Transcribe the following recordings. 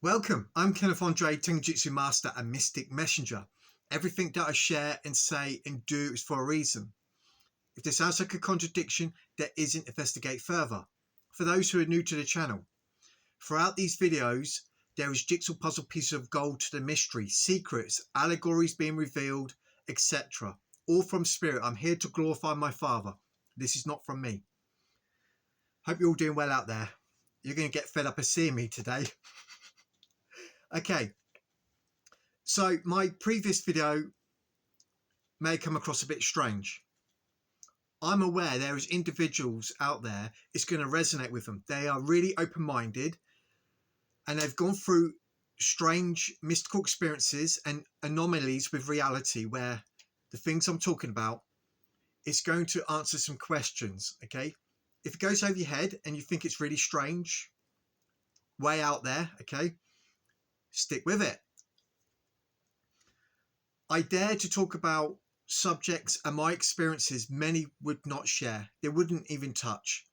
Welcome, I'm Kenneth Tenjutsu Master and Mystic Messenger. Everything that I share and say and do is for a reason. If this sounds like a contradiction, there isn't. Investigate further. For those who are new to the channel, throughout these videos, there is jigsaw puzzle pieces of gold to the mystery, secrets, allegories being revealed, etc. All from Spirit. I'm here to glorify my Father. This is not from me. Hope you're all doing well out there. You're going to get fed up of seeing me today. Okay, so my previous video may come across a bit strange. I'm aware there is individuals out there, it's going to resonate with them. They are really open-minded and they've gone through strange mystical experiences and anomalies with reality where the things I'm talking about is going to answer some questions, okay? If it goes over your head and you think it's really strange, way out there, okay, stick with it. I dare to talk about subjects and my experiences many would not share. They wouldn't even touch.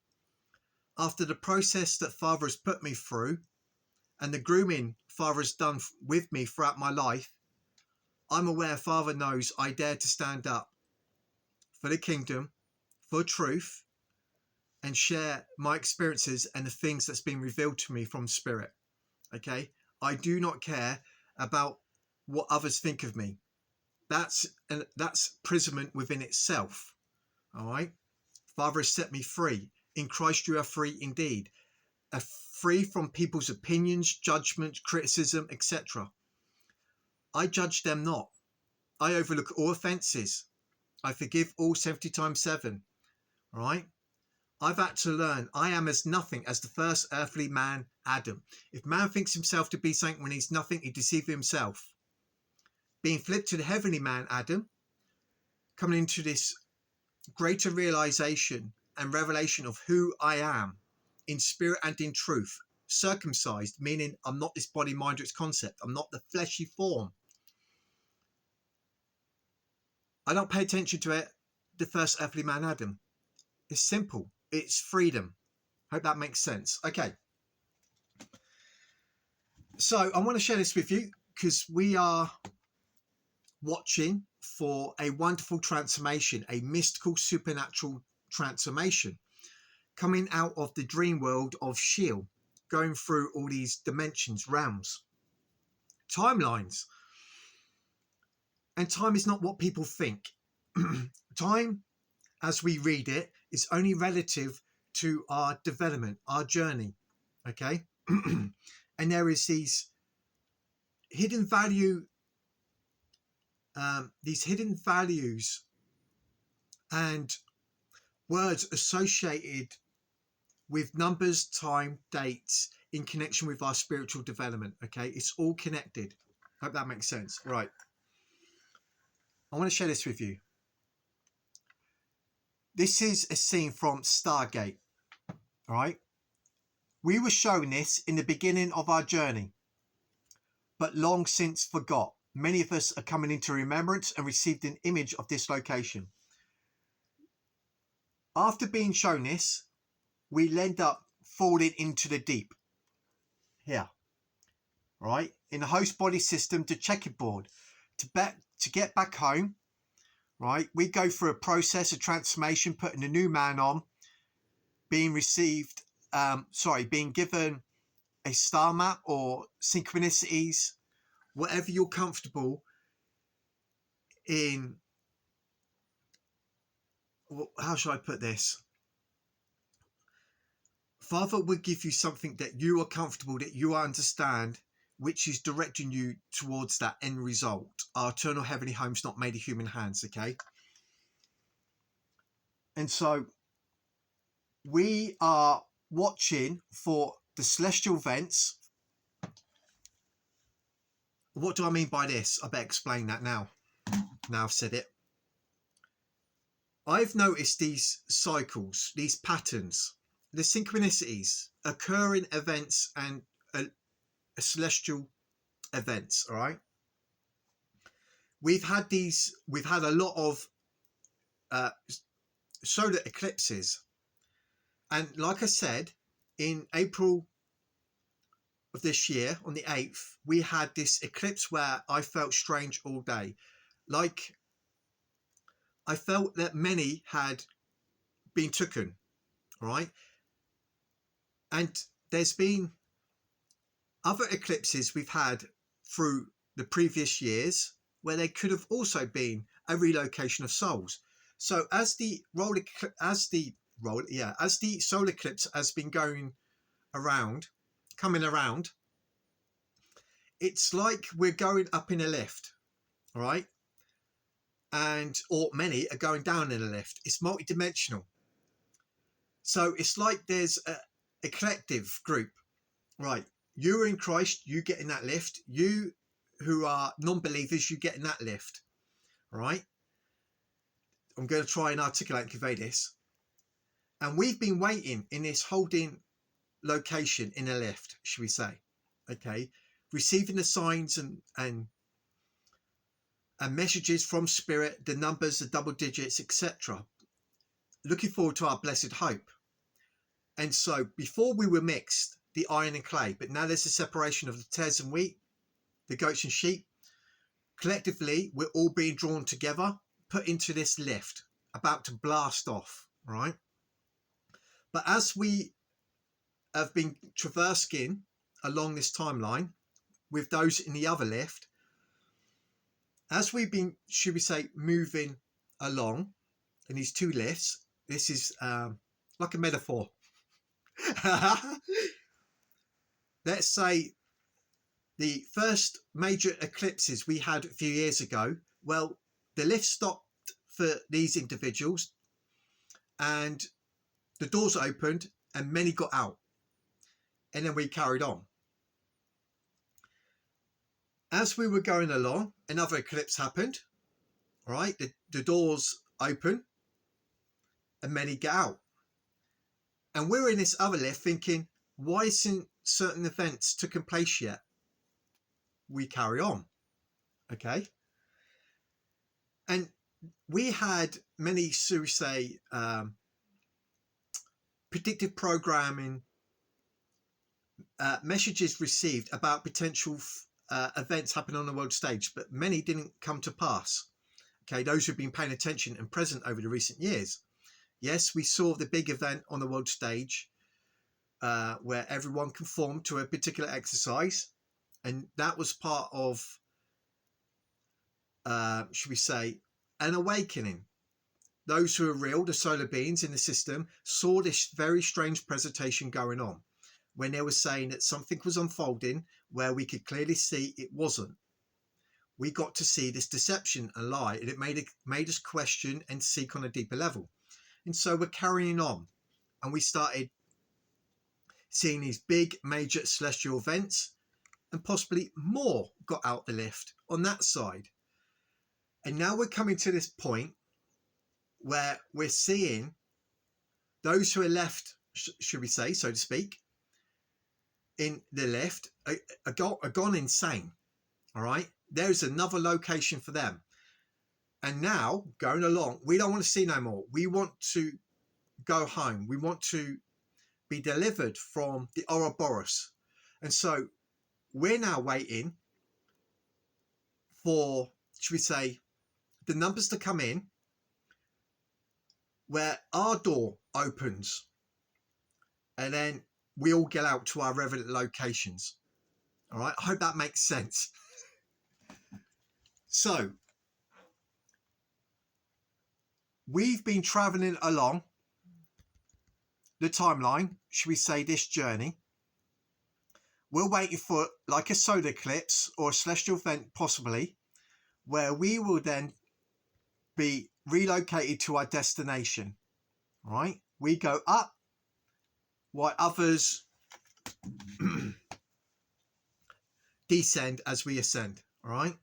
After the process that Father has put me through and the grooming Father has done with me throughout my life, I'm aware Father knows I dare to stand up for the kingdom, for truth, and share my experiences and the things that's been revealed to me from Spirit. Okay? I do not care about what others think of me. That's imprisonment within itself. All right. Father has set me free. In Christ you are free indeed. Free from people's opinions, judgment, criticism, etc. I judge them not. I overlook all offences. I forgive all 70 times 7. All right. I've had to learn I am as nothing as the first earthly man, Adam. If man thinks himself to be something when he's nothing, he deceives himself. Being flipped to the heavenly man, Adam, coming into this greater realization and revelation of who I am in spirit and in truth. Circumcised, meaning I'm not this body, mind, or its concept. I'm not the fleshy form. I don't pay attention to it. The first earthly man, Adam. It's simple. It's freedom. Hope that makes sense. Okay. So I want to share this with you because we are watching for a wonderful transformation, a mystical supernatural transformation coming out of the dream world of Shield, going through all these dimensions, realms, timelines. And time is not what people think. Time, as we read it, is only relative to our development, our journey. Okay. And there is these hidden values and words associated with numbers, time, dates in connection with our spiritual development. Okay, it's all connected. Hope that makes sense. Right. I want to share this with you. This is a scene from Stargate. All right. We were shown this in the beginning of our journey, but long since forgot. Many of us are coming into remembrance and received an image of this location. After being shown this, we end up falling into the deep. Here. Right? In the host body system to checkerboard. To get back home, right? We go through a process of transformation, putting a new man on, being given a star map or synchronicities, whatever you're comfortable in. How should I put this? Father will give you something that you are comfortable, that you understand, which is directing you towards that end result. Our eternal heavenly home's not made of human hands, okay? And so we are watching for the celestial events. What do I mean by this? I better explain that now. Now I've said it. I've noticed these cycles, these patterns, the synchronicities, occurring events and celestial events. All right. We've had a lot of solar eclipses. And like I said, in April of this year, on the 8th, we had this eclipse where I felt strange all day. Like, I felt that many had been taken, right? And there's been other eclipses we've had through the previous years where they could have also been a relocation of souls. So as the solar eclipse has been coming around, it's like we're going up in a lift, all right? Or many are going down in a lift. It's multidimensional. So it's like there's a collective group, right? You're in Christ, you get in that lift. You who are non-believers, you get in that lift, right? I'm going to try and articulate and convey this. And we've been waiting in this holding location in a lift, should we say, okay, receiving the signs and messages from spirit, the numbers, the double digits, etc. Looking forward to our blessed hope. And so before we were mixed, the iron and clay, but now there's a separation of the tares and wheat, the goats and sheep. Collectively, we're all being drawn together, put into this lift, about to blast off, right? But as we have been traversing along this timeline with those in the other lift, as we've been, should we say, moving along in these two lifts, this is like a metaphor. Let's say the first major eclipses we had a few years ago, well, the lift stopped for these individuals and the doors opened and many got out. And then we carried on. As we were going along, another eclipse happened, right? The doors open and many get out. And we're in this other lift thinking, why isn't certain events taken place yet? We carry on, okay? And we had many, so we say, predictive programming messages received about potential events happening on the world stage, but many didn't come to pass. Okay, those who've been paying attention and present over the recent years. Yes, we saw the big event on the world stage where everyone conformed to a particular exercise, and that was part of, should we say, an awakening. Those who are real, the solar beings in the system, saw this very strange presentation going on when they were saying that something was unfolding where we could clearly see it wasn't. We got to see this deception and lie, and it made us question and seek on a deeper level. And so we're carrying on, and we started seeing these big major celestial events, and possibly more got out the lift on that side. And now we're coming to this point where we're seeing those who are left, should we say, so to speak, in the lift are gone insane. All right, there's another location for them. And now going along, we don't want to see no more. We want to go home. We want to be delivered from the Ouroboros. And so we're now waiting for, should we say, the numbers to come in where our door opens and then we all get out to our relevant locations. All right, I hope that makes sense. So we've been traveling along the timeline, should we say, this journey. We're waiting for like a solar eclipse or a celestial event possibly, where we will then be relocated to our destination, right? We go up while others descend as we ascend, all right?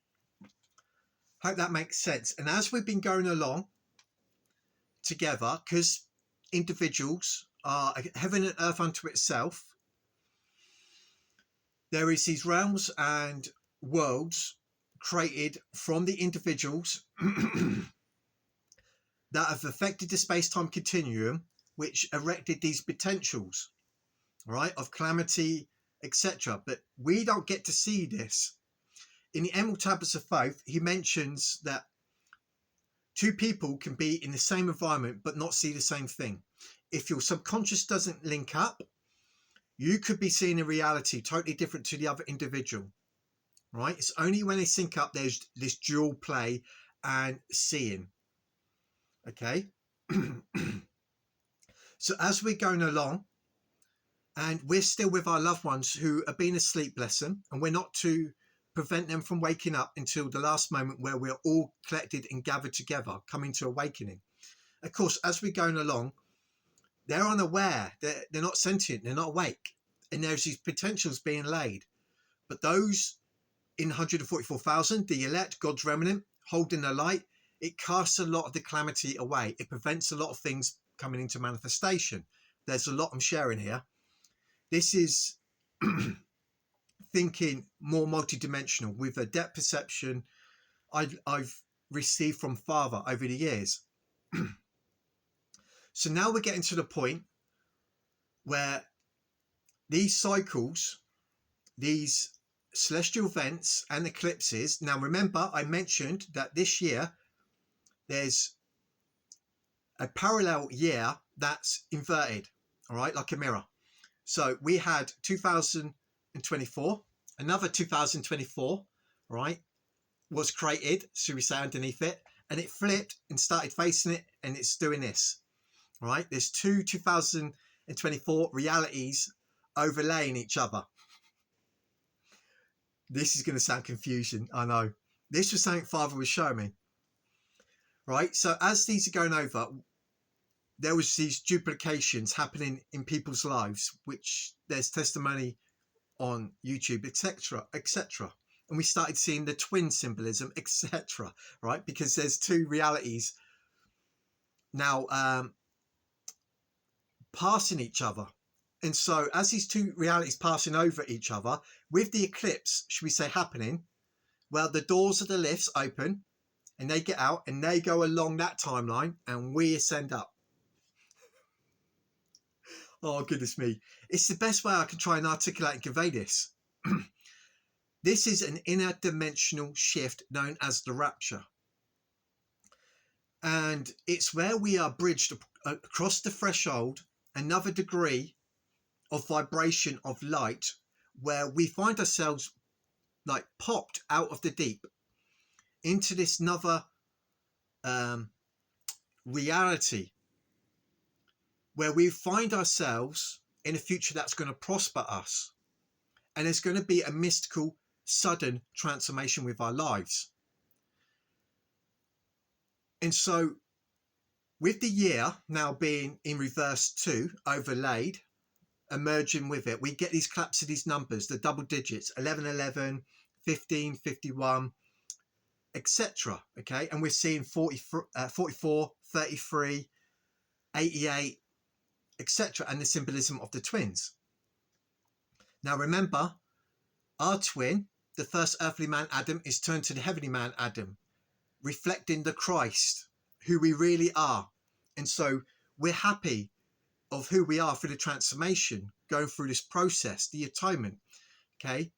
Hope that makes sense. And as we've been going along together, because individuals are heaven and earth unto itself, there is these realms and worlds created from the individuals that have affected the space-time continuum, which erected these potentials, right, of calamity etc. But we don't get to see this. In the Emerald Tablets of Faith, he mentions that two people can be in the same environment but not see the same thing. If your subconscious doesn't link up, you could be seeing a reality totally different to the other individual, right? It's only when they sync up there's this dual play and seeing. Okay. So as we're going along and we're still with our loved ones who have been asleep, bless them, and we're not to prevent them from waking up until the last moment where we're all collected and gathered together, coming to awakening. Of course, as we're going along, they're unaware, they're not sentient, they're not awake, and there's these potentials being laid. But those in 144,000, the elect, God's remnant, holding the light, it casts a lot of the calamity away. It prevents a lot of things coming into manifestation. There's a lot I'm sharing here. This is thinking more multidimensional with a depth perception I've received from Father over the years. So now we're getting to the point where these cycles, these celestial events and eclipses. Now remember, I mentioned that this year there's a parallel year that's inverted, all right, like a mirror. So we had 2024, another 2024, right, was created, should we say, underneath it, and it flipped and started facing it, and it's doing this, right? There's two 2024 realities overlaying each other. This is going to sound confusion, I know. This was something Father was showing me, right? So as these are going over, there was these duplications happening in people's lives, which there's testimony on YouTube, etc., etc. And we started seeing the twin symbolism, etc., right? Because there's two realities now passing each other. And so as these two realities passing over each other, with the eclipse, should we say, happening, well, the doors of the lifts open and they get out and they go along that timeline and we ascend up. Oh, goodness me. It's the best way I can try and articulate and convey this. This is an inner dimensional shift known as the Rapture. And it's where we are bridged across the threshold, another degree of vibration of light, where we find ourselves like popped out of the deep into this another reality, where we find ourselves in a future that's going to prosper us, and there's going to be a mystical sudden transformation with our lives. And so with the year now being in reverse 2 overlaid, emerging with it, we get these collapse of these numbers, the double digits, 11, 11, 15, 51, etc. Okay, and we're seeing 44, 33, 88, etc. and the symbolism of the twins. Now remember, our twin, the first earthly man Adam, is turned to the heavenly man Adam, reflecting the Christ, who we really are. And so we're happy of who we are through the transformation, going through this process, the atonement. Okay,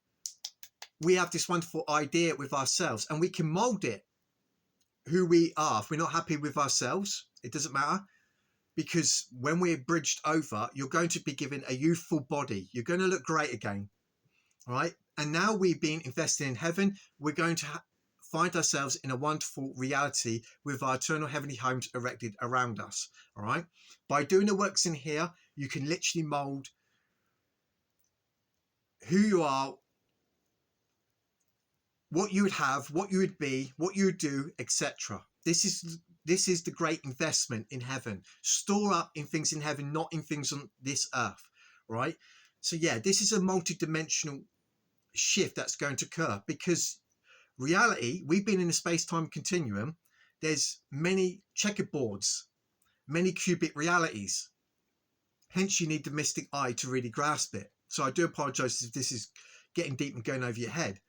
we have this wonderful idea with ourselves and we can mold it who we are. If we're not happy with ourselves, it doesn't matter, because when we're bridged over, you're going to be given a youthful body. You're going to look great again. All right. And now we've been invested in heaven. We're going to find ourselves in a wonderful reality with our eternal heavenly homes erected around us. All right. By doing the works in here, you can literally mold who you are, what you would have, what you would be, what you would do, etc. This is the great investment in heaven. Store up in things in heaven, not in things on this earth, right? So yeah, this is a multi-dimensional shift that's going to occur, because reality, we've been in a space-time continuum. There's many checkerboards, many cubic realities. Hence, you need the mystic eye to really grasp it. So I do apologize if this is getting deep and going over your head.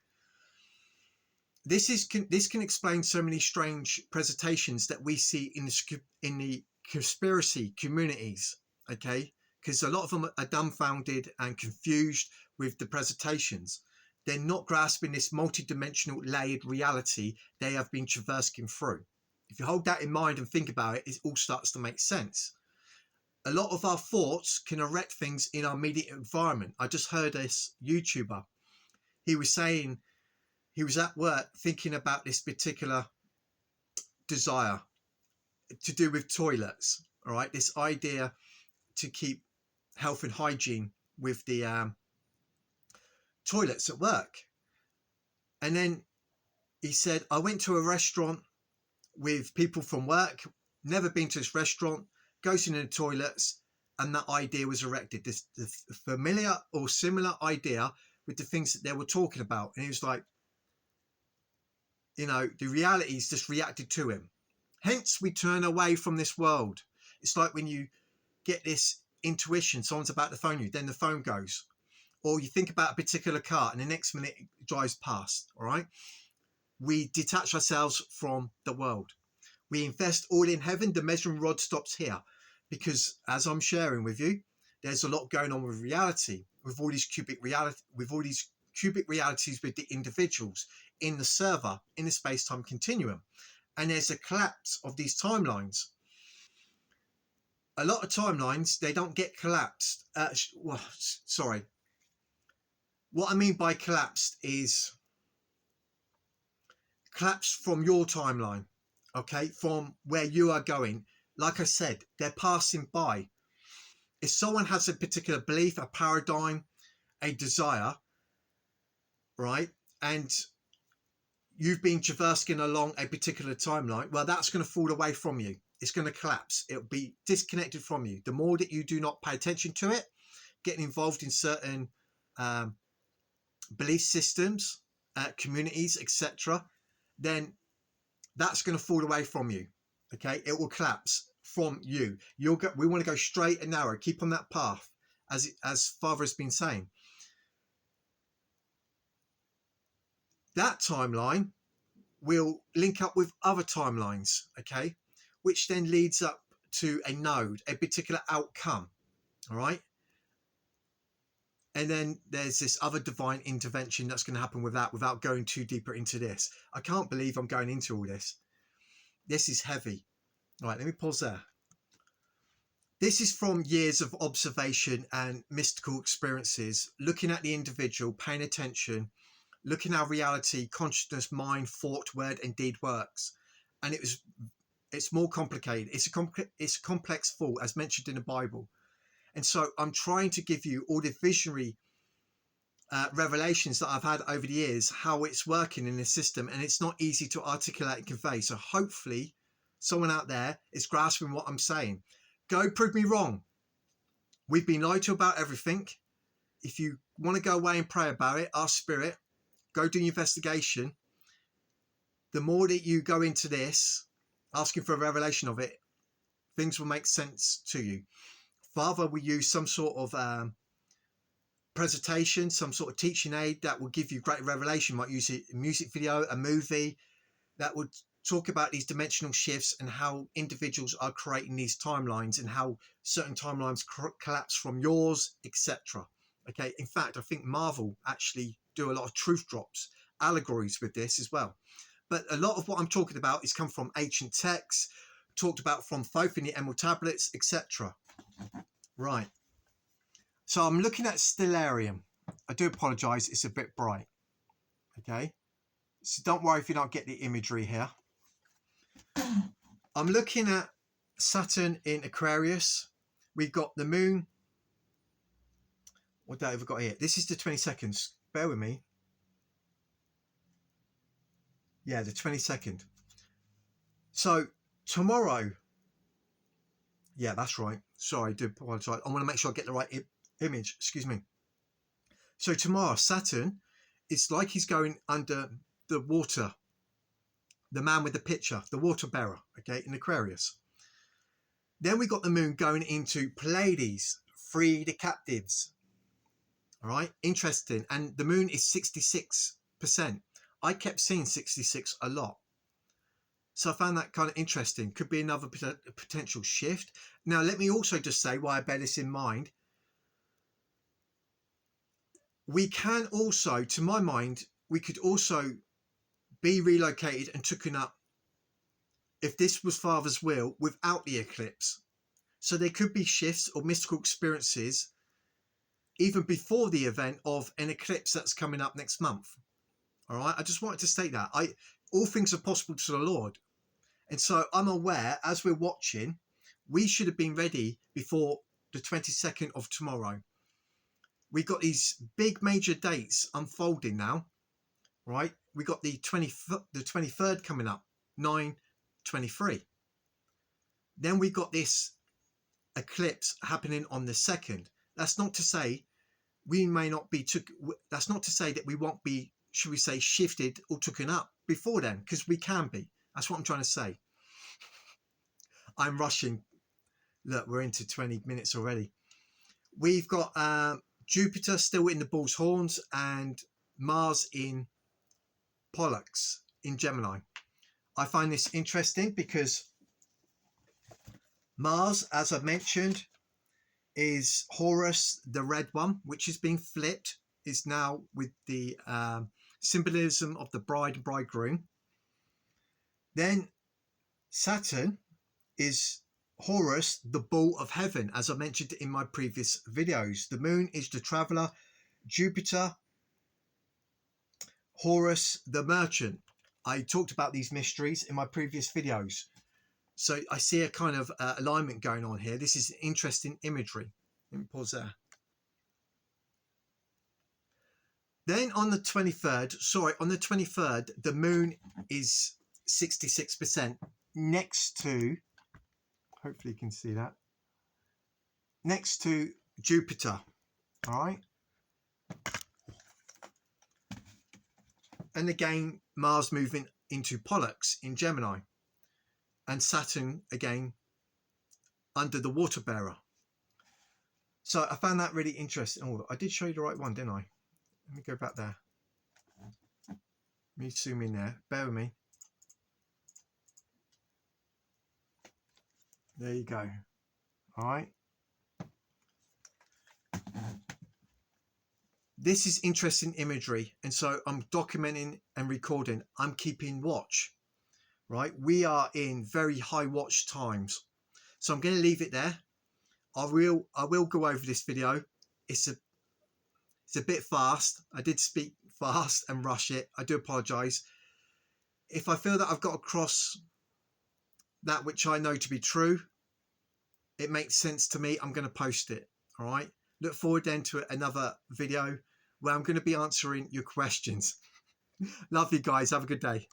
This can explain so many strange presentations that we see in the conspiracy communities, okay? Because a lot of them are dumbfounded and confused with the presentations. They're not grasping this multidimensional layered reality they have been traversing through. If you hold that in mind and think about it, it all starts to make sense. A lot of our thoughts can erect things in our immediate environment. I just heard this YouTuber. He was saying he was at work thinking about this particular desire to do with toilets. All right, this idea to keep health and hygiene with the toilets at work. And then he said, I went to a restaurant with people from work, never been to this restaurant, goes in the toilets, and that idea was erected, this the familiar or similar idea with the things that they were talking about. And he was like, you know, the reality's just reacted to him. Hence, we turn away from this world. It's like when you get this intuition, someone's about to phone you, then the phone goes. Or you think about a particular car and the next minute it drives past, all right? We detach ourselves from the world. We invest all in heaven. The measuring rod stops here because, as I'm sharing with you, there's a lot going on with reality, with all these cubic realities with the individuals in the server, in the space-time continuum. And there's a collapse of these timelines. A lot of timelines, they don't get collapsed. Sorry. What I mean by collapsed is collapsed from your timeline, okay, from where you are going. Like I said, they're passing by. If someone has a particular belief, a paradigm, a desire, right, and you've been traversing along a particular timeline, well, that's going to fall away from you. It's going to collapse. It'll be disconnected from you. The more that you do not pay attention to it, getting involved in certain belief systems, communities, etc., then that's going to fall away from you. Okay, it will collapse from you. We want to go straight and narrow. Keep on that path, as Father has been saying. That timeline will link up with other timelines, okay, which then leads up to a node, a particular outcome. All right. And then there's this other divine intervention that's going to happen with that, without going too deeper into this. I can't believe I'm going into all this. This is heavy. All right, let me pause there. This is from years of observation and mystical experiences, looking at the individual, paying attention, looking how reality, consciousness, mind, thought, word, and deed works. And it's more complicated. It's a complex thought, as mentioned in the Bible. And so I'm trying to give you all the visionary revelations that I've had over the years, how it's working in the system, and it's not easy to articulate and convey. So hopefully someone out there is grasping what I'm saying. Go prove me wrong. We've been lied to about everything. If you want to go away and pray about it, ask Spirit, go do your investigation. The more that you go into this, asking for a revelation of it, things will make sense to you. Father will use some sort of presentation, some sort of teaching aid that will give you great revelation. Might use a music video, a movie that would talk about these dimensional shifts and how individuals are creating these timelines and how certain timelines collapse from yours, etc. Okay, in fact, I think Marvel actually do a lot of truth drops, allegories with this as well. But a lot of what I'm talking about is come from ancient texts, talked about from Thoth in the Emerald Tablets, etc. Right. So I'm looking at stellarium. I do apologize, it's a bit bright. Okay. So don't worry if you don't get the imagery here. I'm looking at Saturn in Aquarius. We've got the moon. What date have we got here? This is the 22nd. Bear with me. Yeah, the 22nd. So tomorrow. Yeah, that's right. Sorry, I do apologize. I want to make sure I get the right image. Excuse me. So tomorrow, Saturn, it's like he's going under the water. The man with the pitcher, the water bearer, okay, in Aquarius. Then we got the moon going into Pleiades, free the captives. All right, interesting. And the moon is 66%. I kept seeing 66 a lot. So I found that kind of interesting. Could be another potential shift. Now, let me also just say why I bear this in mind. We can also, to my mind, we could also be relocated and taken up, if this was Father's will, without the eclipse. So there could be shifts or mystical experiences even before the event of an eclipse that's coming up next month. All right, I just wanted to state that all things are possible to the Lord, and so I'm aware as we're watching, we should have been ready before the 22nd of tomorrow. We got these big major dates unfolding now, right? We got the 23rd coming up, 9/23. Then we got this eclipse happening on the 2nd. That's not to say we may not be that's not to say that we won't be, should we say, shifted or taken up before then, because we can be. That's what I'm trying to say. I'm rushing. Look, we're into 20 minutes already. We've got Jupiter still in the bull's horns and Mars in Pollux in Gemini. I find this interesting because Mars, as I've mentioned, is Horus, the red one, which is being flipped, is now with the symbolism of the bride and bridegroom. Then Saturn is Horus, the bull of heaven, as I mentioned in my previous videos. The moon is the traveler. Jupiter, Horus, the merchant. I talked about these mysteries in my previous videos. So I see a kind of alignment going on here. This is interesting imagery. Let me pause there. Then on the 23rd, the moon is 66% next to, hopefully you can see that, next to Jupiter. All right. And again, Mars moving into Pollux in Gemini. And Saturn again under the water bearer. So I found that really interesting. Oh, I did show you the right one, didn't I? Let me go back there. Let me zoom in there. Bear with me. There you go. All right. This is interesting imagery. And so I'm documenting and recording. I'm keeping watch. Right. We are in very high watch times. So I'm going to leave it there. I will go over this video. It's a bit fast. I did speak fast and rush it. I do apologize. If I feel that I've got across that which I know to be true, it makes sense to me, I'm going to post it. All right. Look forward then to another video where I'm going to be answering your questions. Love you guys. Have a good day.